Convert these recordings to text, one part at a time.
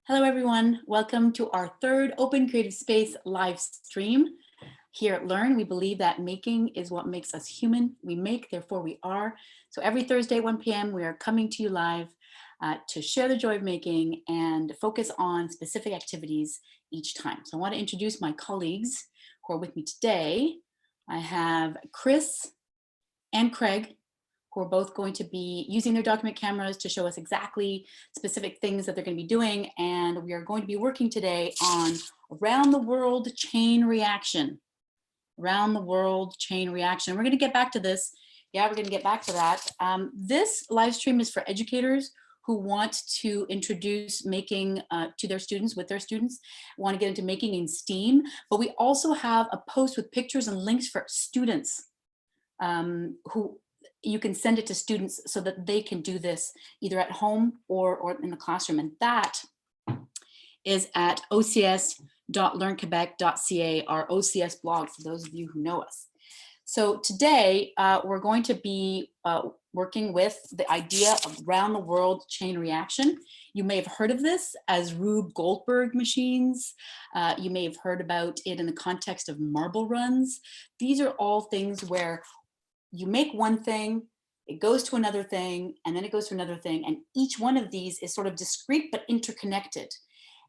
Hello, everyone. Welcome to our third Open Creative Space live stream. Here at Learn, we believe that making is what makes us human. We make, therefore we are. So every Thursday, 1 p.m., we are coming to you live to share the joy of making and focus on specific activities each time. So I want to introduce my colleagues who are with me today. I have Chris and Craig, who are both going to be using their document cameras to show us exactly specific things that they're going to be doing. And we are going to be working today on around the world chain reaction. Around the world chain reaction. We're going to get back to this. Yeah, we're going to get back to that. This live stream is for educators who want to introduce making to their students, with their students, want to get into making in STEAM. But we also have a post with pictures and links for students who you can send it to students so that they can do this either at home or in the classroom. And that is at ocs.learnquebec.ca, our OCS blog, for those of you who know us. So today we're going to be working with the idea of round the world chain reaction. You may have heard of this as Rube Goldberg Machines. You may have heard about it in the context of marble runs. These are all things where you make one thing, it goes to another thing, and then it goes to another thing. And each one of these is sort of discrete but interconnected.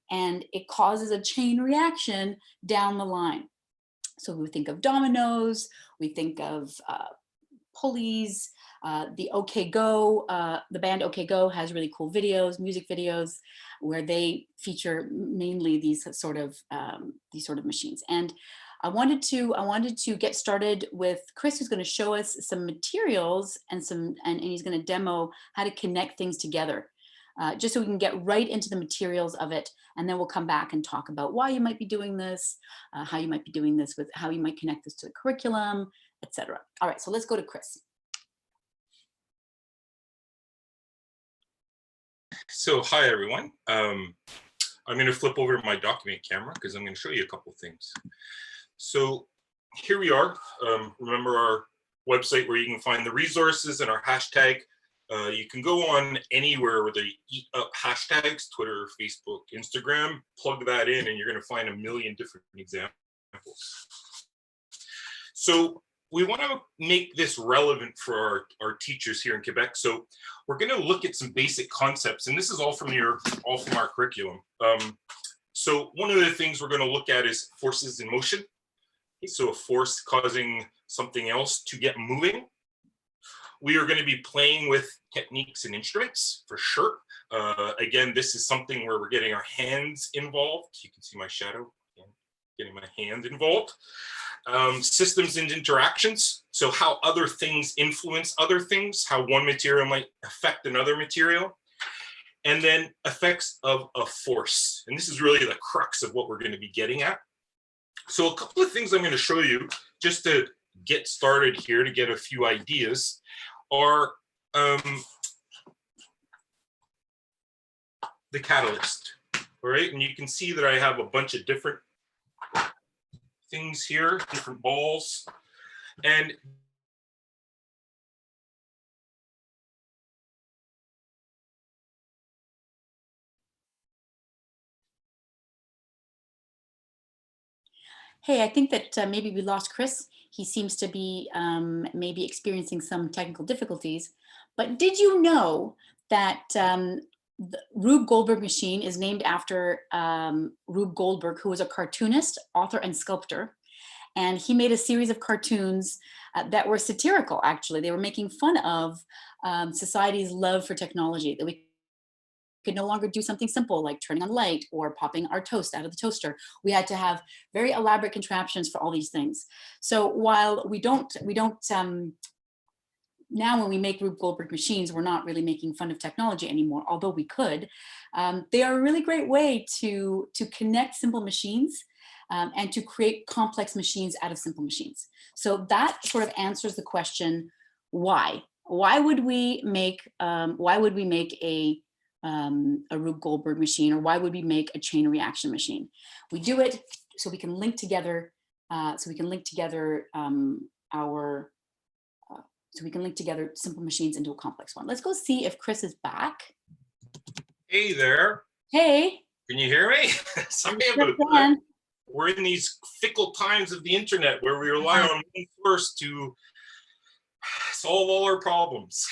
And it causes a chain reaction down the line. So we think of dominoes, we think of pulleys, the OK Go, the band OK Go has really cool videos, music videos, where they feature mainly these sort of machines. And I wanted to get started with Chris, who's going to show us some materials and he's going to demo how to connect things together, just so we can get right into the materials of it, and then we'll come back and talk about why you might be doing this, how you might be doing this, with how you might connect this to the curriculum, etc. All right, so let's go to Chris. So hi everyone. I'm going to flip over my document camera because I'm going to show you a couple things. So here we are. Remember our website where you can find the resources and our hashtag. You can go on anywhere where they eat up hashtags, Twitter, Facebook, Instagram, plug that in and you're going to find a million different examples. So we want to make this relevant for our teachers here in Quebec. So we're going to look at some basic concepts, and this is all from our curriculum. So one of the things we're going to look at is forces in motion. So a force causing something else to get moving. We are going to be playing with techniques and instruments for sure. Again, this is something where we're getting our hands involved. You can see my shadow, getting my hand involved. Systems and interactions. So how other things influence other things, how one material might affect another material. And then effects of a force. And this is really the crux of what we're going to be getting at. So a couple of things I'm going to show you just to get started here, to get a few ideas, are the catalyst. All right, and you can see that I have a bunch of different things here, different balls, and Hey, I think that maybe we lost Chris. He seems to be maybe experiencing some technical difficulties. But did you know that the Rube Goldberg machine is named after Rube Goldberg, who was a cartoonist, author, and sculptor. And he made a series of cartoons that were satirical, actually. They were making fun of society's love for technology, that we could no longer do something simple like turning on a light or popping our toast out of the toaster. We had to have very elaborate contraptions for all these things. So while we don't now when we make Rube Goldberg machines, we're not really making fun of technology anymore, although we could. They are a really great way to connect simple machines and to create complex machines out of simple machines. So that sort of answers the question, why? Why would we make a Rube Goldberg machine, or why would we make a chain reaction machine? We do it so we can link together, simple machines into a complex one. Let's go see if Chris is back. Hey there. Hey. Can you hear me? Sorry Yes, about that. Dan. We're in these fickle times of the internet where we rely on one source to solve all our problems.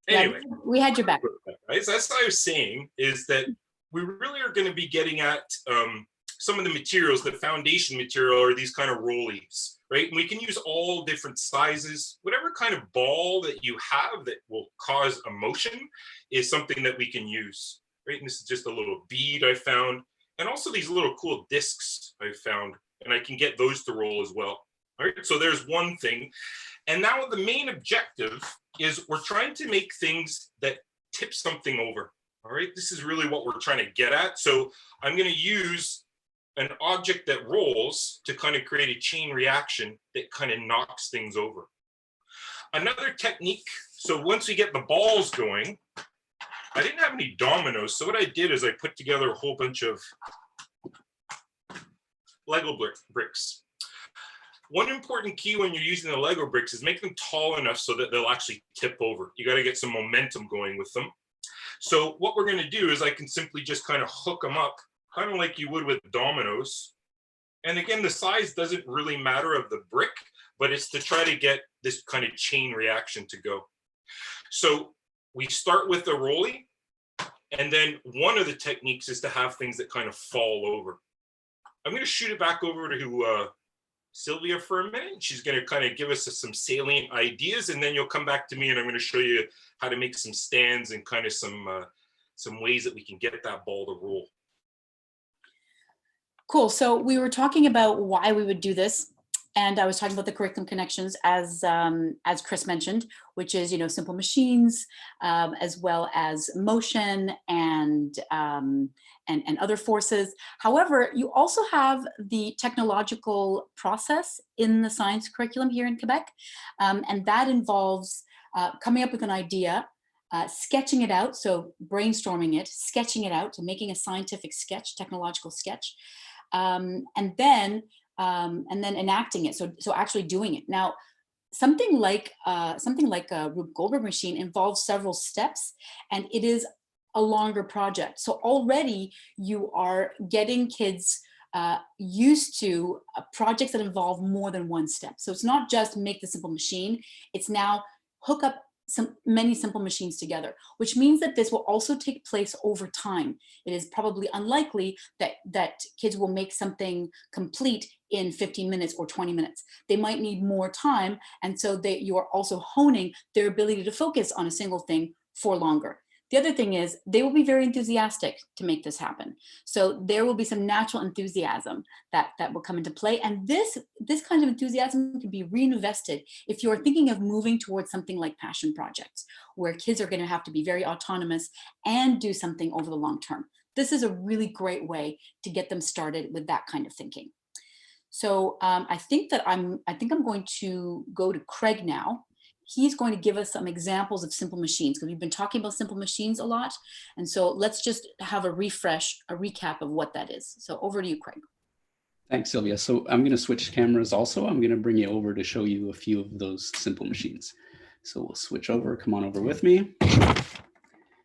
Anyway, Yeah, we had your back. right? So that's what I was saying, is that we really are going to be getting at some of the materials, the foundation material, are these kind of rollies, right? And we can use all different sizes. Whatever kind of ball that you have that will cause emotion is something that we can use, right? And this is just a little bead I found. And also these little cool discs I found, and I can get those to roll as well. All right, so there's one thing. And now the main objective is we're trying to make things that tip something over. All right, this is really what we're trying to get at. So I'm going to use an object that rolls to kind of create a chain reaction that kind of knocks things over. Another technique, so once we get the balls going, I didn't have any dominoes. So what I did is I put together a whole bunch of Lego bricks. One important key when you're using the Lego bricks is make them tall enough so that they'll actually tip over. You got to get some momentum going with them. So what we're going to do is I can simply just kind of hook them up, kind of like you would with dominoes. And again, the size doesn't really matter of the brick, but it's to try to get this kind of chain reaction to go. So we start with the rolly, and then one of the techniques is to have things that kind of fall over. I'm going to shoot it back over to Sylvia for a minute. She's going to kind of give us some salient ideas, and then you'll come back to me and I'm going to show you how to make some stands and kind of some ways that we can get that ball to roll. Cool. So we were talking about why we would do this, and I was talking about the curriculum connections as Chris mentioned, which is, you know, simple machines, as well as motion and other forces. However, you also have the technological process in the science curriculum here in Quebec, and that involves coming up with an idea, sketching it out, so brainstorming it, sketching it out, so making a scientific sketch, technological sketch, and then enacting it, so actually doing it. Now, something like a Rube Goldberg machine involves several steps, and it is a longer project. So already you are getting kids used to projects that involve more than one step. So it's not just make the simple machine, it's now hook up many simple machines together, which means that this will also take place over time. It is probably unlikely that kids will make something complete in 15 minutes or 20 minutes. They might need more time, and so you are also honing their ability to focus on a single thing for longer. The other thing is they will be very enthusiastic to make this happen. So there will be some natural enthusiasm that will come into play. And this kind of enthusiasm can be reinvested if you're thinking of moving towards something like passion projects, where kids are going to have to be very autonomous and do something over the long term. This is a really great way to get them started with that kind of thinking. So I think I'm going to go to Craig now. He's going to give us some examples of simple machines, because we've been talking about simple machines a lot. And so let's just have a recap of what that is. So over to you, Craig. Thanks, Sylvia. So I'm going to switch cameras also. I'm going to bring you over to show you a few of those simple machines. So we'll switch over. Come on over with me.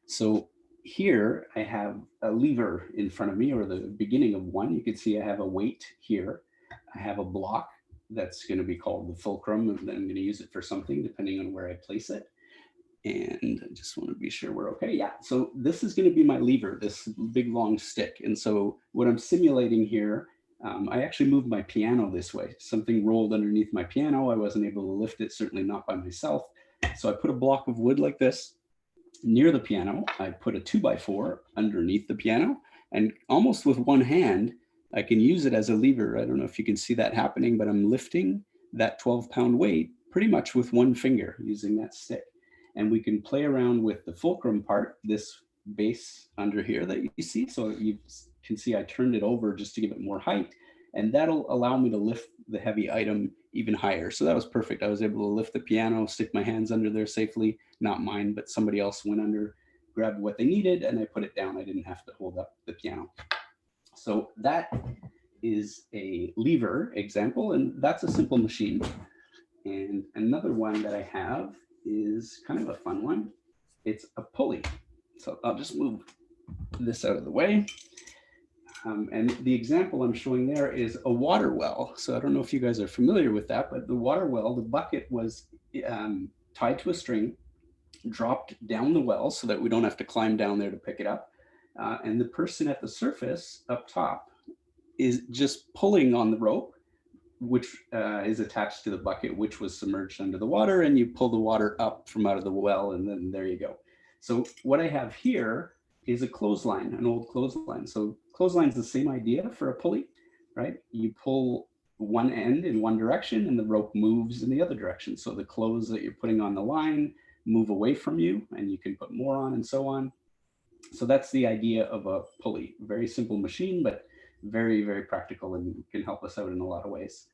So here I have a lever in front of me, or the beginning of one. You can see I have a weight here. I have a block that's going to be called the fulcrum, and then I'm going to use it for something depending on where I place it. And I just want to be sure we're okay. Yeah, so this is going to be my lever, this big long stick. And so what I'm simulating here, I actually moved my piano this way. Something rolled underneath my piano. I wasn't able to lift it, certainly not by myself. So I put a block of wood like this near the piano. I put a 2x4 underneath the piano, and almost with one hand, I can use it as a lever. I don't know if you can see that happening, but I'm lifting that 12-pound weight pretty much with one finger using that stick. And we can play around with the fulcrum part, this base under here that you see. So you can see I turned it over just to give it more height, and that'll allow me to lift the heavy item even higher. So that was perfect. I was able to lift the piano, stick my hands under there safely, not mine, but somebody else went under, grabbed what they needed, and I put it down. I didn't have to hold up the piano. So that is a lever example, and that's a simple machine. And another one that I have is kind of a fun one. It's a pulley. So I'll just move this out of the way. And the example I'm showing there is a water well. So I don't know if you guys are familiar with that, but the water well, the bucket was tied to a string, dropped down the well so that we don't have to climb down there to pick it up. And the person at the surface up top is just pulling on the rope, which is attached to the bucket, which was submerged under the water, and you pull the water up from out of the well, and then there you go. So what I have here is a clothesline, an old clothesline. So clothesline is the same idea for a pulley, right? You pull one end in one direction and the rope moves in the other direction. So the clothes that you're putting on the line move away from you and you can put more on and so on. So that's the idea of a pulley. Very simple machine, but very, very practical and can help us out in a lot of ways.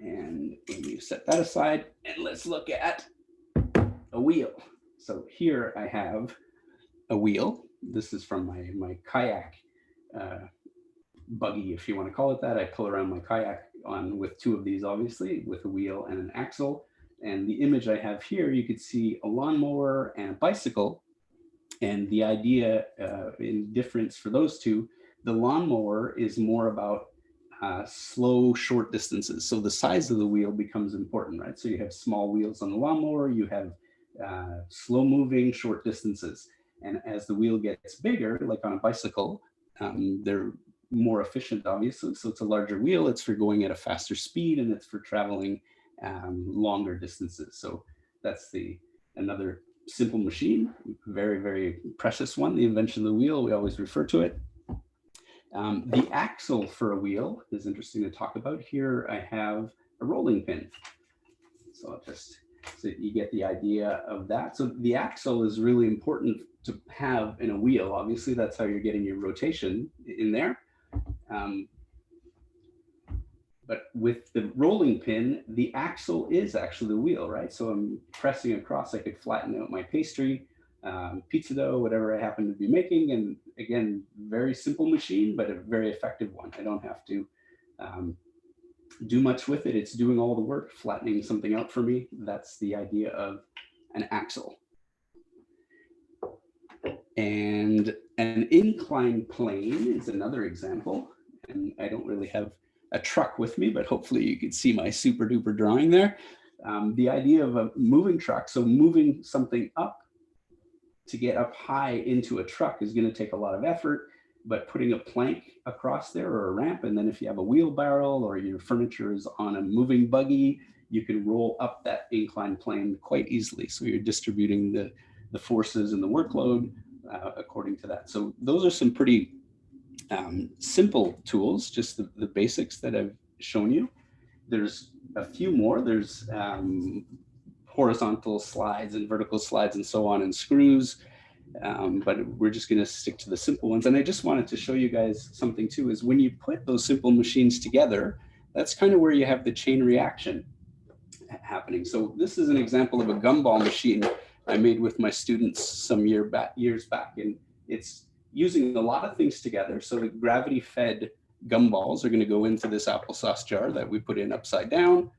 And let me set that aside and let's look at a wheel. So here I have a wheel. This is from my kayak buggy, if you want to call it that. I pull around my kayak on with two of these, obviously, with a wheel and an axle. And the image I have here, you could see a lawnmower and a bicycle. And the idea in difference for those two, the lawnmower is more about slow, short distances. So the size of the wheel becomes important, right? So you have small wheels on the lawnmower, you have slow moving, short distances. And as the wheel gets bigger, like on a bicycle, they're more efficient, obviously. So it's a larger wheel, it's for going at a faster speed, and it's for traveling longer distances. So that's another simple machine, very, very precious one, the invention of the wheel, we always refer to it. The axle for a wheel is interesting to talk about. Here I have a rolling pin. So so you get the idea of that. So the axle is really important to have in a wheel. Obviously, that's how you're getting your rotation in there. But with the rolling pin, the axle is actually the wheel, right? So I'm pressing across, I could flatten out my pastry, pizza dough, whatever I happen to be making. And again, very simple machine, but a very effective one. I don't have to do much with it. It's doing all the work, flattening something out for me. That's the idea of an axle. And an inclined plane is another example. And I don't really have a truck with me, but hopefully you can see my super duper drawing there. The idea of a moving truck, so moving something up to get up high into a truck is going to take a lot of effort, but putting a plank across there or a ramp, and then if you have a wheelbarrow or your furniture is on a moving buggy, you can roll up that inclined plane quite easily. So you're distributing the forces and the workload according to that. So those are some pretty simple tools, just the basics that I've shown you. There's a few more. There's horizontal slides and vertical slides and so on, and screws. But we're just going to stick to the simple ones. And I just wanted to show you guys something too, is when you put those simple machines together, that's kind of where you have the chain reaction happening. So this is an example of a gumball machine I made with my students some years back. And it's using a lot of things together. So the gravity-fed gumballs are going to go into this applesauce jar that we put in upside down.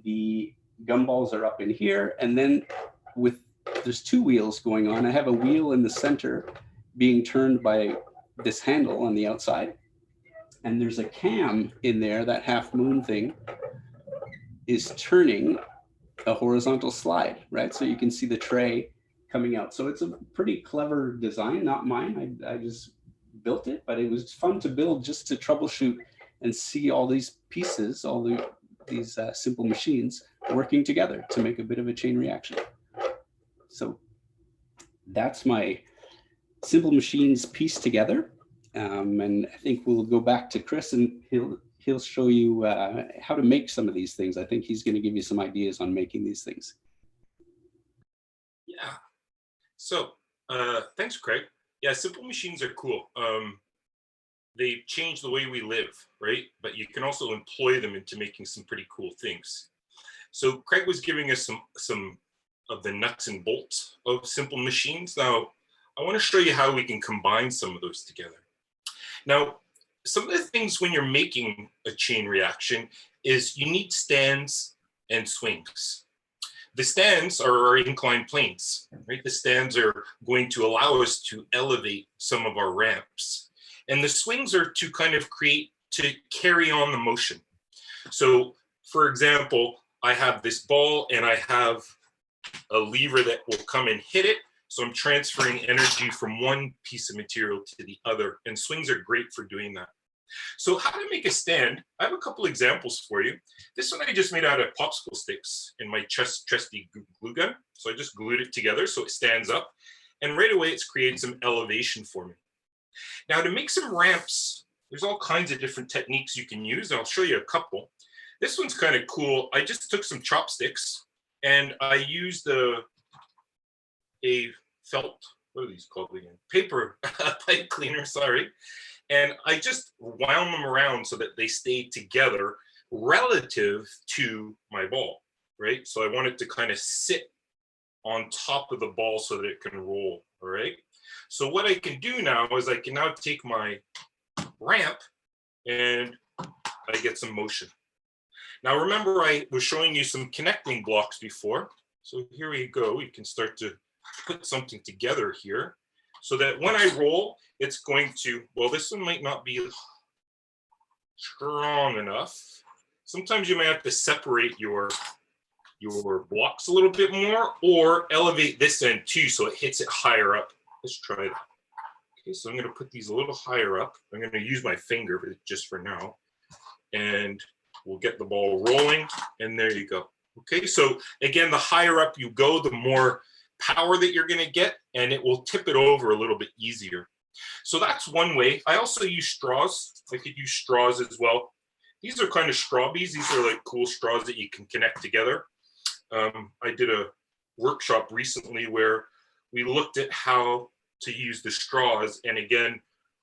The gumballs are up in here. And then there's two wheels going on. I have a wheel in the center being turned by this handle on the outside. And there's a cam in there, that half moon thing is turning a horizontal slide, right? So you can see the tray coming out. So it's a pretty clever design, not mine. I just built it, but it was fun to build just to troubleshoot and see all these pieces, these simple machines working together to make a bit of a chain reaction. So that's my simple machines pieced together. And I think we'll go back to Chris and he'll show you how to make some of these things. I think he's going to give you some ideas on making these things. Yeah. So thanks, Craig. Yeah, simple machines are cool. They change the way we live, right? But you can also employ them into making some pretty cool things. So Craig was giving us some of the nuts and bolts of simple machines. Now, I want to show you how we can combine some of those together. Now, some of the things when you're making a chain reaction is you need stands and swings. The stands are our inclined planes, right? The stands are going to allow us to elevate some of our ramps. And the swings are to kind of to carry on the motion. So for example, I have this ball and I have a lever that will come and hit it. So I'm transferring energy from one piece of material to the other, and swings are great for doing that. So how to make a stand, I have a couple examples for you. This one I just made out of popsicle sticks in my trusty glue gun. So I just glued it together so it stands up, and right away it's created some elevation for me. Now to make some ramps, there's all kinds of different techniques you can use, and I'll show you a couple. This one's kind of cool. I just took some chopsticks and I used a felt, what are these called again? Paper pipe cleaner, sorry. And I just wound them around so that they stayed together relative to my ball, right? So I want it to kind of sit on top of the ball so that it can roll, all right? So what I can do now is I can now take my ramp and I get some motion. Now remember I was showing you some connecting blocks before. So here we go, you can start to put something together here so that when I roll, it's going to, well, this one might not be strong enough. Sometimes you might have to separate your blocks a little bit more or elevate this end too so it hits it higher up. Let's try that. Okay, so I'm going to put these a little higher up. I'm going to use my finger just for now. And we'll get the ball rolling, and there you go. Okay, so again, the higher up you go, the more power that you're going to get, and it will tip it over a little bit easier. So that's one way. I also use straws. I could use straws as well. These are kind of strawbies. These are like cool straws that you can connect together. I did a workshop recently where we looked at how to use the straws, and again,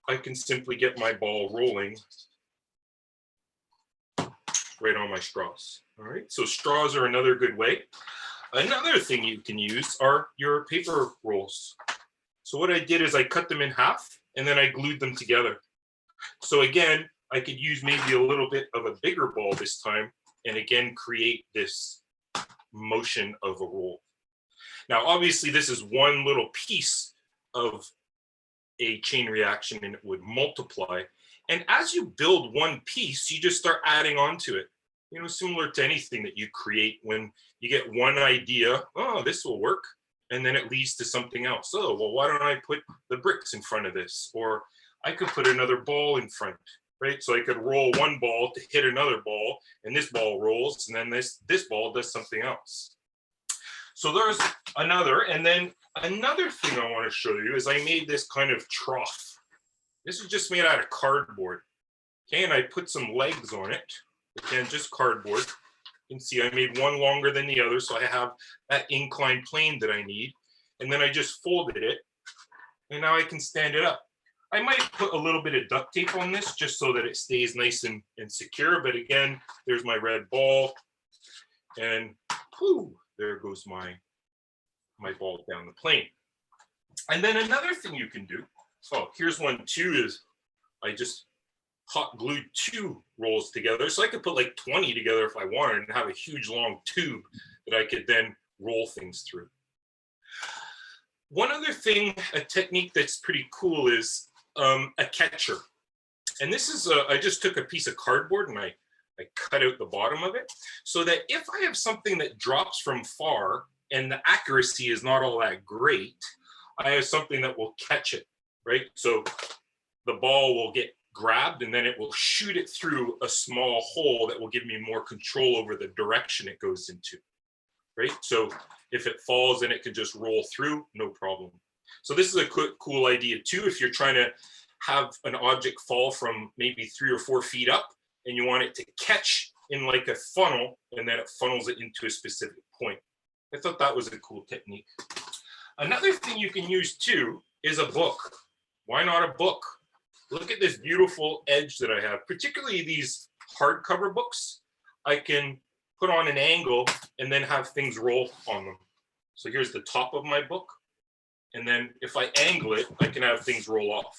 I can simply get my ball rolling right on my straws. All right, so straws are another good way. Another thing you can use are your paper rolls. So what I did is I cut them in half and then I glued them together. So again, I could use maybe a little bit of a bigger ball this time and again create this motion of a roll. Now obviously this is one little piece of a chain reaction and it would multiply. And as you build one piece, you just start adding on to it. You know, similar to anything that you create, when you get one idea, oh, this will work, and then it leads to something else. Oh, well, why don't I put the bricks in front of this? Or I could put another ball in front, right? So I could roll one ball to hit another ball, and this ball rolls, and then this ball does something else. So there's another, and then another thing I want to show you is I made this kind of trough. This is just made out of cardboard. Okay, and I put some legs on it. Again, just cardboard. You can see I made one longer than the other, so I have that inclined plane that I need. And then I just folded it, and now I can stand it up. I might put a little bit of duct tape on this just so that it stays nice and secure. But again, there's my red ball, and whoo, there goes my ball down the plane. And then another thing you can do, oh, here's one too, is I just hot glued 2 rolls together. So I could put like 20 together if I wanted and have a huge long tube that I could then roll things through. One other thing, a technique that's pretty cool is a catcher. And this is, I just took a piece of cardboard and I cut out the bottom of it so that if I have something that drops from far and the accuracy is not all that great, I have something that will catch it, right? So the ball will get grabbed and then it will shoot it through a small hole that will give me more control over the direction it goes into, right? So if it falls, then it can just roll through, no problem. So this is a cool idea too. If you're trying to have an object fall from maybe 3 or 4 feet up and you want it to catch in like a funnel and then it funnels it into a specific point. I thought that was a cool technique. Another thing you can use too is a book. Why not a book? Look at this beautiful edge that I have, particularly these hardcover books. I can put on an angle and then have things roll on them. So here's the top of my book. And then if I angle it, I can have things roll off.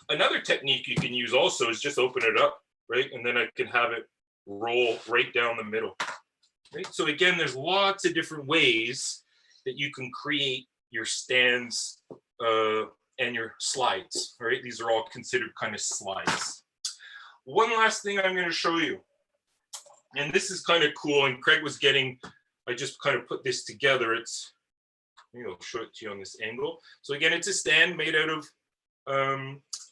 Another technique you can use also is just open it up, right? And then I can have it roll right down the middle. Right? So again, there's lots of different ways that you can create your stands and your slides. All right, these are all considered kind of slides. One last thing I'm going to show you, and this is kind of cool, and Craig was getting, I just kind of put this together. It's, maybe I'll show it to you on this angle. So again, it's a stand made out of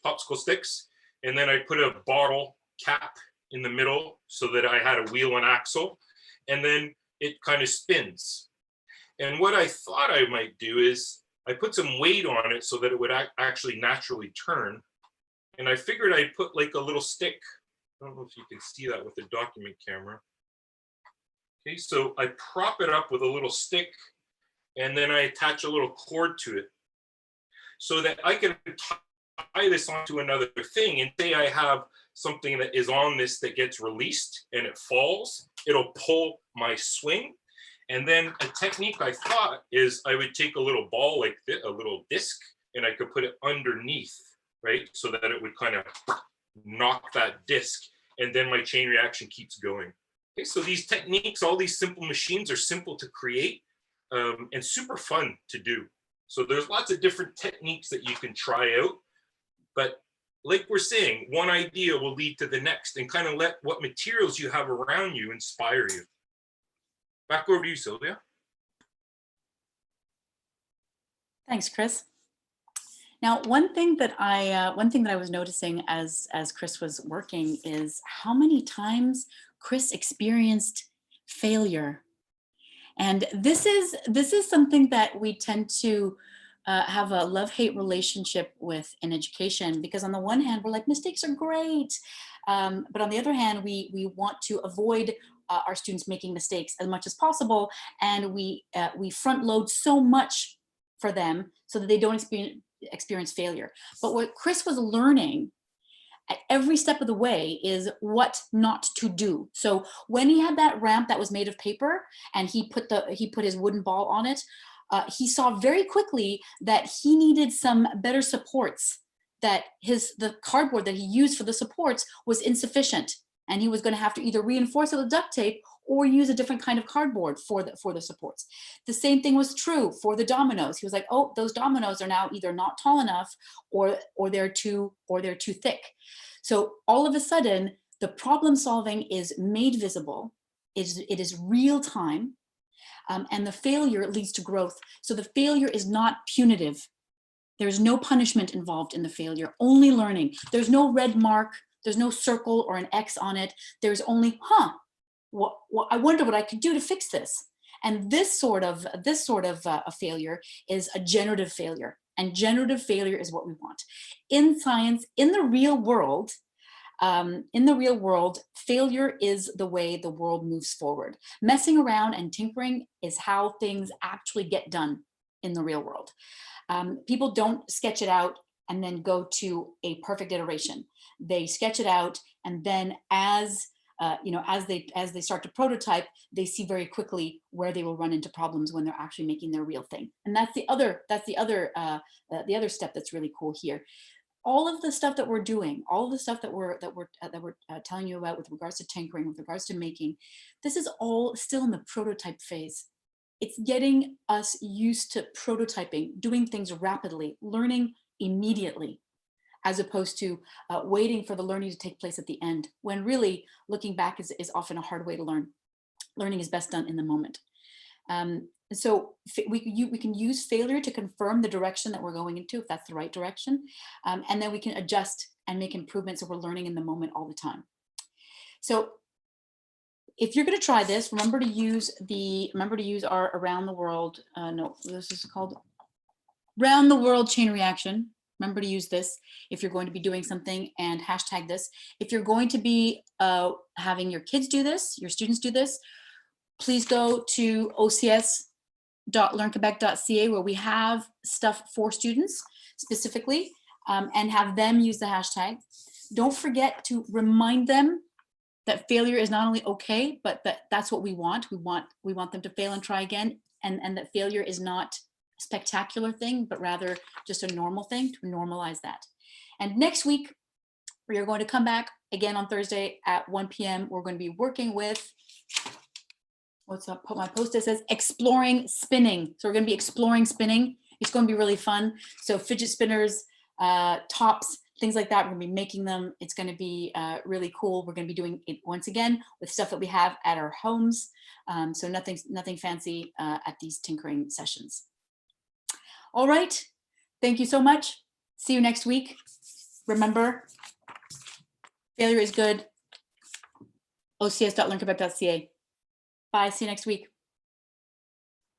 popsicle sticks, and then I put a bottle cap in the middle so that I had a wheel and axle, and then it kind of spins. And what I thought I might do is I put some weight on it so that it would actually naturally turn. And I figured I'd put like a little stick. I don't know if you can see that with the document camera. Okay, so I prop it up with a little stick, and then I attach a little cord to it so that I can tie this onto another thing. And say I have something that is on this that gets released and it falls, it'll pull my swing. And then a technique I thought is I would take a little ball like this, a little disc, and I could put it underneath, right? So that it would kind of knock that disc, and then my chain reaction keeps going. Okay, so these techniques, all these simple machines are simple to create and super fun to do. So there's lots of different techniques that you can try out, but like we're saying, one idea will lead to the next, and kind of let what materials you have around you inspire you. Back over to you, Sylvia. Thanks, Chris. Now, one thing that I was noticing as Chris was working is how many times Chris experienced failure. And this is something that we tend to have a love-hate relationship with in education, because on the one hand, we're like, mistakes are great. But on the other hand, we want to avoid our students making mistakes as much as possible. And we front load so much for them so that they don't experience failure. But what Chris was learning at every step of the way is what not to do. So when he had that ramp that was made of paper and he put his wooden ball on it, he saw very quickly that he needed some better supports, that the cardboard that he used for the supports was insufficient. And he was going to have to either reinforce it with duct tape or use a different kind of cardboard for the supports. The same thing was true for the dominoes. He was like, oh, those dominoes are now either not tall enough or they're too thick. So all of a sudden, the problem solving is made visible. It is real time, and the failure leads to growth. So the failure is not punitive. There's no punishment involved in the failure, only learning. There's no red mark. There's no circle or an X on it. There's only, I wonder what I could do to fix this. And this sort of a failure is a generative failure. And generative failure is what we want. In science, in the real world, failure is the way the world moves forward. Messing around and tinkering is how things actually get done in the real world. People don't sketch it out and then go to a perfect iteration. They sketch it out, and then as they start to prototype, they see very quickly where they will run into problems when they're actually making their real thing. And that's the other step that's really cool here. All of the stuff that we're doing, all of the stuff that we're telling you about with regards to tinkering, with regards to making, this is all still in the prototype phase. It's getting us used to prototyping, doing things rapidly, learning immediately, as opposed to waiting for the learning to take place at the end, when really looking back is often a hard way to learn. Learning is best done in the moment. So we can use failure to confirm the direction that we're going into, if that's the right direction, and then we can adjust and make improvements so we're learning in the moment all the time. So if you're going to try this, remember to use our around the world. This is called round the world chain reaction. Remember to use this if you're going to be doing something, and hashtag this. If you're going to be having your kids do this, your students do this, please go to ocs.learnquebec.ca where we have stuff for students specifically, and have them use the hashtag. Don't forget to remind them that failure is not only okay, but that's what we want. We want them to fail and try again, and that failure is not spectacular thing, but rather just a normal thing, to normalize that. And next week, we are going to come back again on Thursday at 1 p.m. We're going to be working with what's up? My post that says exploring spinning. So we're going to be exploring spinning. It's going to be really fun. So fidget spinners, tops, things like that. We're going to be making them. It's going to be really cool. We're going to be doing it once again with stuff that we have at our homes. So nothing fancy at these tinkering sessions. All right. Thank you so much. See you next week. Remember, failure is good. ocs.learnquebec.ca. Bye. See you next week.